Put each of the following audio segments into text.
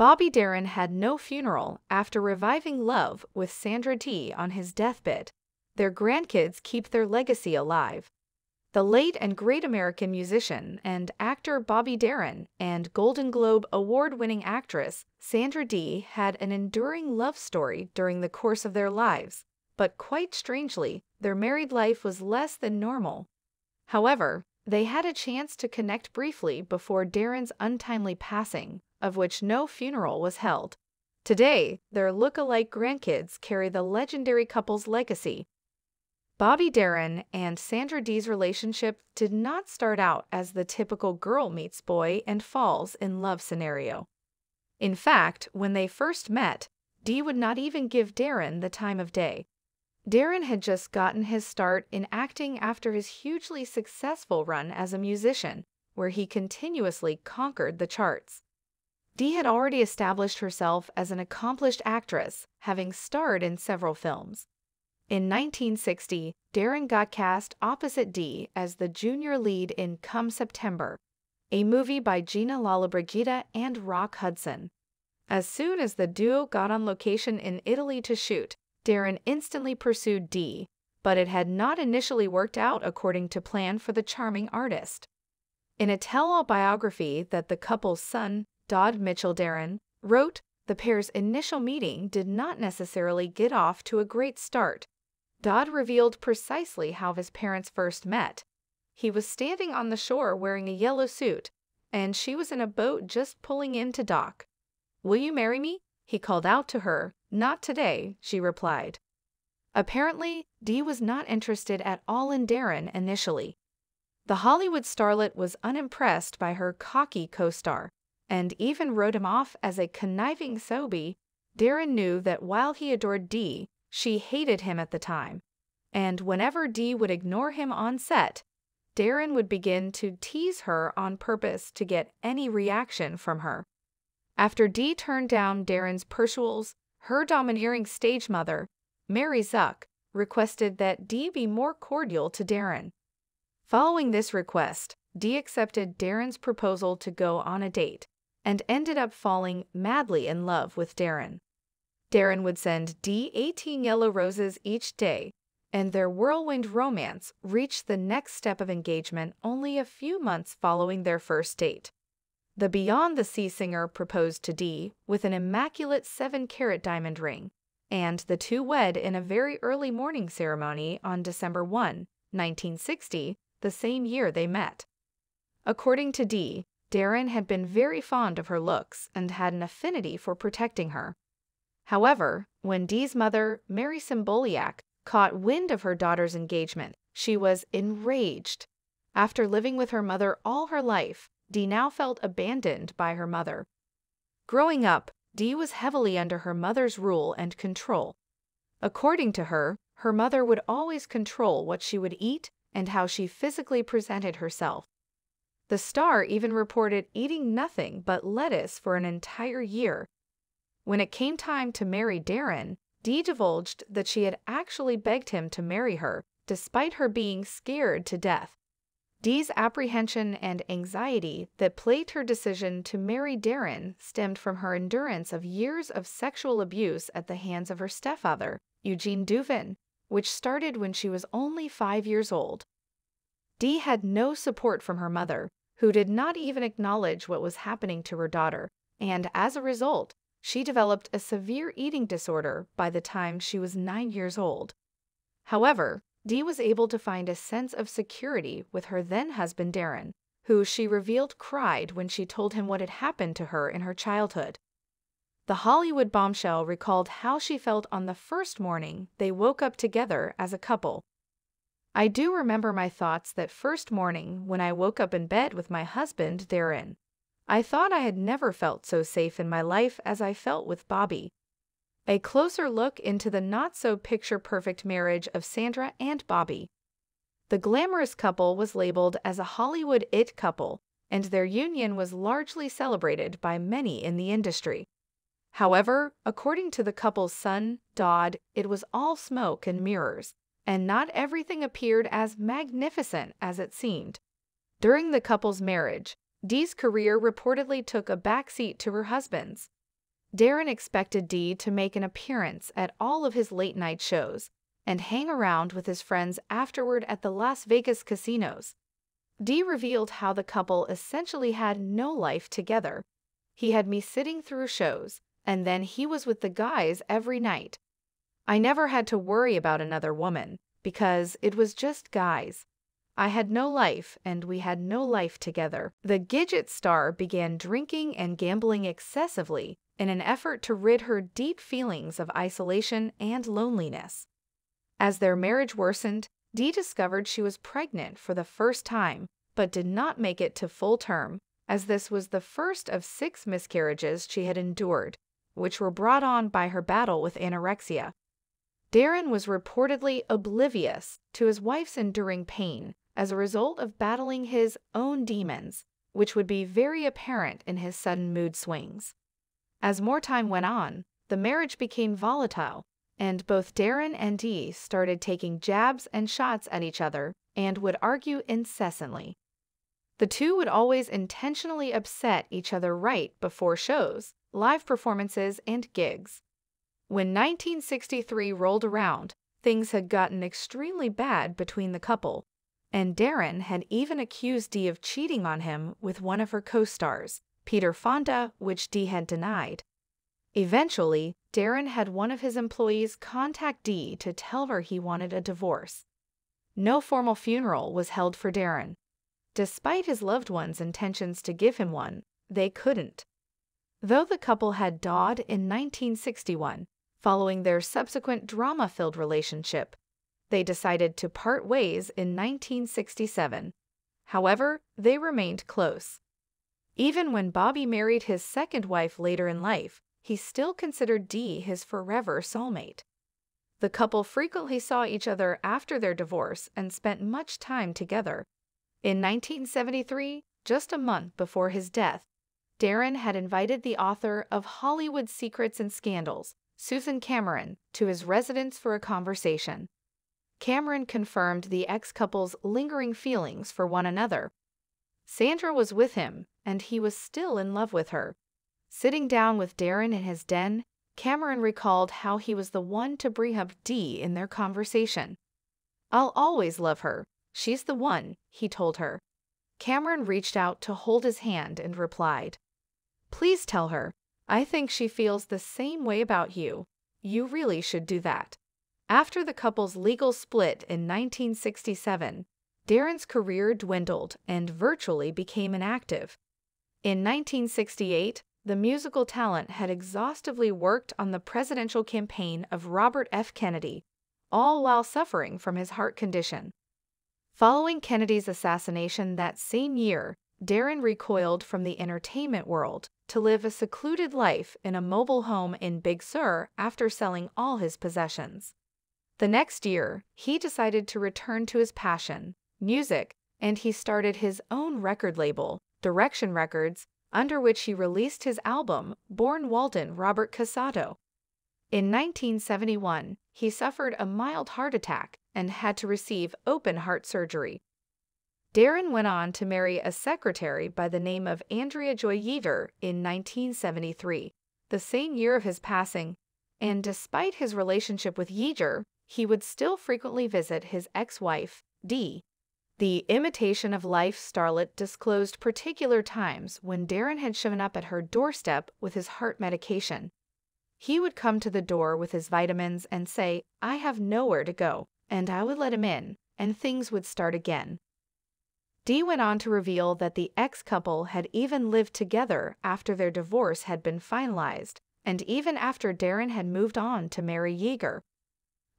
Bobby Darin had no funeral after reviving love with Sandra Dee on his deathbed. Their grandkids keep their legacy alive. The late and great American musician and actor Bobby Darin and Golden Globe award-winning actress Sandra Dee had an enduring love story during the course of their lives, but quite strangely, their married life was less than normal. However, they had a chance to connect briefly before Darin's untimely passing, of which no funeral was held. Today, their look-alike grandkids carry the legendary couple's legacy. Bobby Darin and Sandra Dee's relationship did not start out as the typical girl meets boy and falls in love scenario. In fact, when they first met, Dee would not even give Darin the time of day. Darin had just gotten his start in acting after his hugely successful run as a musician, where he continuously conquered the charts. Dee had already established herself as an accomplished actress, having starred in several films. In 1960, Darin got cast opposite Dee as the junior lead in Come September, a movie by Gina Lollobrigida and Rock Hudson. As soon as the duo got on location in Italy to shoot, Darin instantly pursued Dee, but it had not initially worked out according to plan for the charming artist. In a tell-all biography that the couple's son, Dodd Mitchell Darin, wrote, the pair's initial meeting did not necessarily get off to a great start. Dodd revealed precisely how his parents first met. He was standing on the shore wearing a yellow suit, and she was in a boat just pulling in to dock. "Will you marry me?" he called out to her. "Not today," she replied. Apparently, Dee was not interested at all in Darin initially. The Hollywood starlet was unimpressed by her cocky co-star, and even wrote him off as a conniving soapy. Darin knew that while he adored Dee, she hated him at the time, and whenever Dee would ignore him on set, Darin would begin to tease her on purpose to get any reaction from her. After Dee turned down Darin's pursuals, her domineering stage mother, Mary Zuck, requested that Dee be more cordial to Darin. Following this request, Dee accepted Darin's proposal to go on a date, and ended up falling madly in love with Darin. Darin would send Dee 18 yellow roses each day, and their whirlwind romance reached the next step of engagement only a few months following their first date. The Beyond the Sea singer proposed to Dee with an immaculate 7-carat diamond ring, and the two wed in a very early morning ceremony on December 1, 1960, the same year they met. According to Dee, Darin had been very fond of her looks and had an affinity for protecting her. However, when Dee's mother, Mary Symboliak, caught wind of her daughter's engagement, she was enraged. After living with her mother all her life, Dee now felt abandoned by her mother. Growing up, Dee was heavily under her mother's rule and control. According to her, her mother would always control what she would eat and how she physically presented herself. The star even reported eating nothing but lettuce for an entire year. When it came time to marry Darin, Dee divulged that she had actually begged him to marry her, despite her being scared to death. Dee's apprehension and anxiety that plagued her decision to marry Darin stemmed from her endurance of years of sexual abuse at the hands of her stepfather, Eugene Duvin, which started when she was only 5 years old. Dee had no support from her mother, who did not even acknowledge what was happening to her daughter, and as a result, she developed a severe eating disorder by the time she was 9 years old. However, Dee was able to find a sense of security with her then-husband Darin, who she revealed cried when she told him what had happened to her in her childhood. The Hollywood bombshell recalled how she felt on the first morning they woke up together as a couple. "I do remember my thoughts that first morning when I woke up in bed with my husband Darin. I thought I had never felt so safe in my life as I felt with Bobby." A closer look into the not-so-picture-perfect marriage of Sandra and Bobby. The glamorous couple was labeled as a Hollywood it couple, and their union was largely celebrated by many in the industry. However, according to the couple's son, Dodd, it was all smoke and mirrors, and not everything appeared as magnificent as it seemed. During the couple's marriage, Dee's career reportedly took a backseat to her husband's. Darren expected Dee to make an appearance at all of his late-night shows and hang around with his friends afterward at the Las Vegas casinos. Dee revealed how the couple essentially had no life together. "He had me sitting through shows, and then he was with the guys every night. I never had to worry about another woman, because it was just guys. I had no life, and we had no life together." The Gidget star began drinking and gambling excessively in an effort to rid her deep feelings of isolation and loneliness. As their marriage worsened, Dee discovered she was pregnant for the first time, but did not make it to full term, as this was the first of 6 miscarriages she had endured, which were brought on by her battle with anorexia. Darren was reportedly oblivious to his wife's enduring pain as a result of battling his own demons, which would be very apparent in his sudden mood swings. As more time went on, the marriage became volatile, and both Darren and Dee started taking jabs and shots at each other and would argue incessantly. The two would always intentionally upset each other right before shows, live performances, and gigs. When 1963 rolled around, things had gotten extremely bad between the couple, and Darren had even accused Dee of cheating on him with one of her co-stars, Peter Fonda, which Dee had denied. Eventually, Darren had one of his employees contact Dee to tell her he wanted a divorce. No formal funeral was held for Darren. Despite his loved ones' intentions to give him one, they couldn't. Though the couple had died in 1961, following their subsequent drama-filled relationship, they decided to part ways in 1967. However, they remained close. Even when Bobby married his second wife later in life, he still considered Dee his forever soulmate. The couple frequently saw each other after their divorce and spent much time together. In 1973, just a month before his death, Darren had invited the author of Hollywood Secrets and Scandals, Susan Cameron, to his residence for a conversation. Cameron confirmed the ex-couple's lingering feelings for one another. Sandra was with him, and he was still in love with her. Sitting down with Darren in his den, Cameron recalled how he was the one to bring up Dee in their conversation. "I'll always love her. She's the one," he told her. Cameron reached out to hold his hand and replied, "Please tell her. I think she feels the same way about you. You really should do that." After the couple's legal split in 1967, Darren's career dwindled and virtually became inactive. In 1968, the musical talent had exhaustively worked on the presidential campaign of Robert F. Kennedy, all while suffering from his heart condition. Following Kennedy's assassination that same year, Darren recoiled from the entertainment world to live a secluded life in a mobile home in Big Sur after selling all his possessions. The next year, he decided to return to his passion, music, and he started his own record label, Direction Records, under which he released his album, Born Walden Robert Casado. In 1971, he suffered a mild heart attack and had to receive open heart surgery. Darren went on to marry a secretary by the name of Andrea Joy Yeager in 1973, the same year of his passing, and despite his relationship with Yeager, he would still frequently visit his ex-wife, Dee. The Imitation of Life starlet disclosed particular times when Darren had shown up at her doorstep with his heart medication. He would come to the door with his vitamins and say, "I have nowhere to go," and I would let him in, and things would start again. Dee went on to reveal that the ex-couple had even lived together after their divorce had been finalized, and even after Darren had moved on to marry Yeager.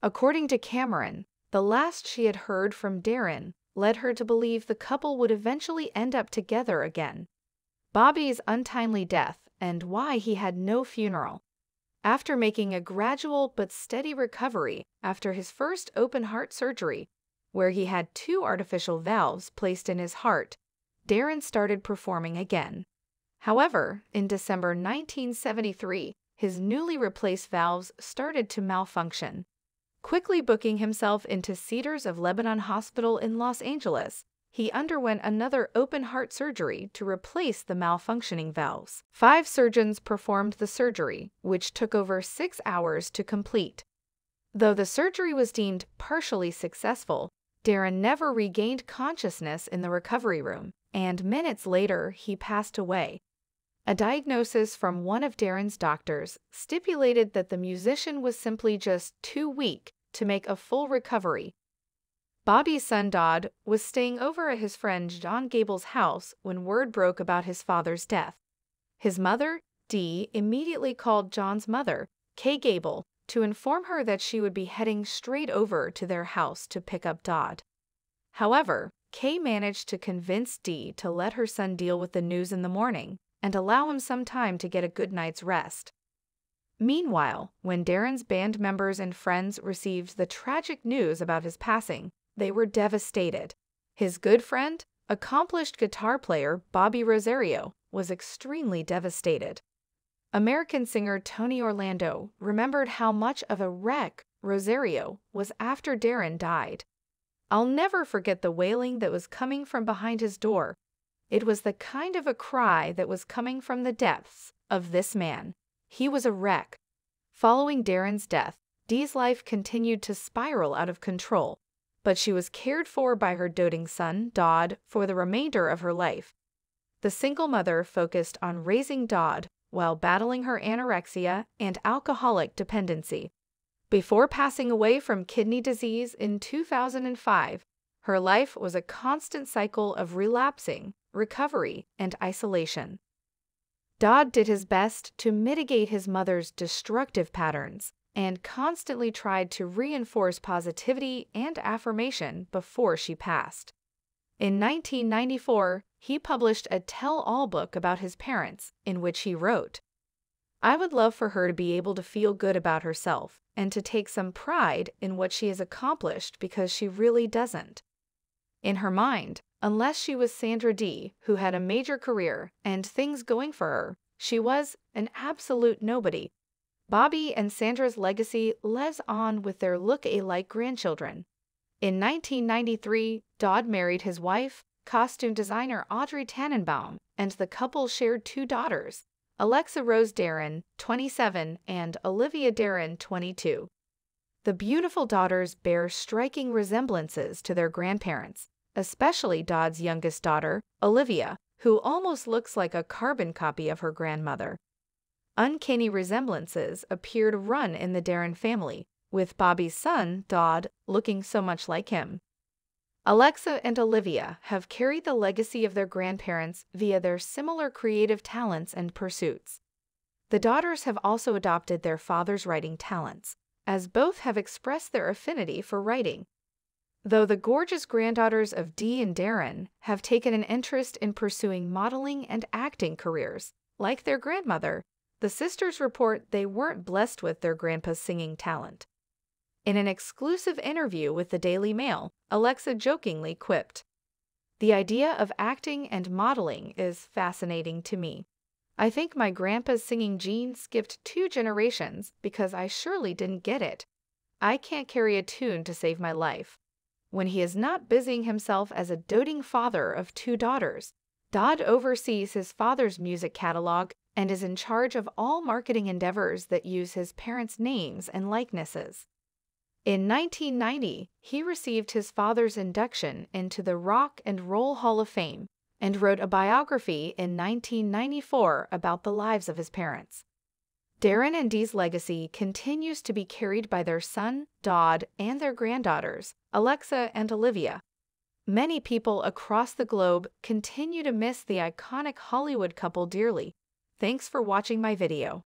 According to Cameron, the last she had heard from Darren led her to believe the couple would eventually end up together again. Bobby's untimely death and why he had no funeral. After making a gradual but steady recovery after his first open heart surgery, where he had 2 artificial valves placed in his heart, Darren started performing again. However, in December 1973, his newly replaced valves started to malfunction. Quickly booking himself into Cedars of Lebanon Hospital in Los Angeles, he underwent another open-heart surgery to replace the malfunctioning valves. 5 surgeons performed the surgery, which took over 6 hours to complete. Though the surgery was deemed partially successful, Darren never regained consciousness in the recovery room, and minutes later he passed away. A diagnosis from one of Darren's doctors stipulated that the musician was simply just too weak to make a full recovery. Bobby's son Dodd was staying over at his friend John Gable's house when word broke about his father's death. His mother, Dee, immediately called John's mother, Kay Gable, to inform her that she would be heading straight over to their house to pick up Dodd. However, Kay managed to convince Dee to let her son deal with the news in the morning and allow him some time to get a good night's rest. Meanwhile, when Darren's band members and friends received the tragic news about his passing, they were devastated. His good friend, accomplished guitar player Bobby Rosario, was extremely devastated. American singer Tony Orlando remembered how much of a wreck Rosario was after Darren died. "I'll never forget the wailing that was coming from behind his door. It was the kind of a cry that was coming from the depths of this man. He was a wreck." Following Darren's death, Dee's life continued to spiral out of control, but she was cared for by her doting son, Dodd, for the remainder of her life. The single mother focused on raising Dodd while battling her anorexia and alcoholic dependency. Before passing away from kidney disease in 2005, her life was a constant cycle of relapsing, recovery, and isolation. Dodd did his best to mitigate his mother's destructive patterns and constantly tried to reinforce positivity and affirmation before she passed. In 1994, he published a tell-all book about his parents, in which he wrote, "I would love for her to be able to feel good about herself and to take some pride in what she has accomplished because she really doesn't." In her mind, unless she was Sandra Dee, who had a major career and things going for her, she was an absolute nobody. Bobby and Sandra's legacy lives on with their look-alike grandchildren. In 1993, Dodd married his wife, costume designer Audrey Tannenbaum, and the couple shared 2 daughters, Alexa Rose Darren, 27, and Olivia Darren, 22. The beautiful daughters bear striking resemblances to their grandparents, especially Dodd's youngest daughter, Olivia, who almost looks like a carbon copy of her grandmother. Uncanny resemblances appear to run in the Darren family, with Bobby's son, Dodd, looking so much like him. Alexa and Olivia have carried the legacy of their grandparents via their similar creative talents and pursuits. The daughters have also adopted their father's writing talents, as both have expressed their affinity for writing. Though the gorgeous granddaughters of Dee and Darren have taken an interest in pursuing modeling and acting careers, like their grandmother, the sisters report they weren't blessed with their grandpa's singing talent. In an exclusive interview with the Daily Mail, Alexa jokingly quipped, "The idea of acting and modeling is fascinating to me. I think my grandpa's singing gene skipped 2 generations because I surely didn't get it. I can't carry a tune to save my life." When he is not busying himself as a doting father of 2 daughters, Dodd oversees his father's music catalog and is in charge of all marketing endeavors that use his parents' names and likenesses. In 1990, he received his father's induction into the Rock and Roll Hall of Fame and wrote a biography in 1994 about the lives of his parents. Darren and Dee's legacy continues to be carried by their son, Dodd, and their granddaughters, Alexa and Olivia. Many people across the globe continue to miss the iconic Hollywood couple dearly. Thanks for watching my video.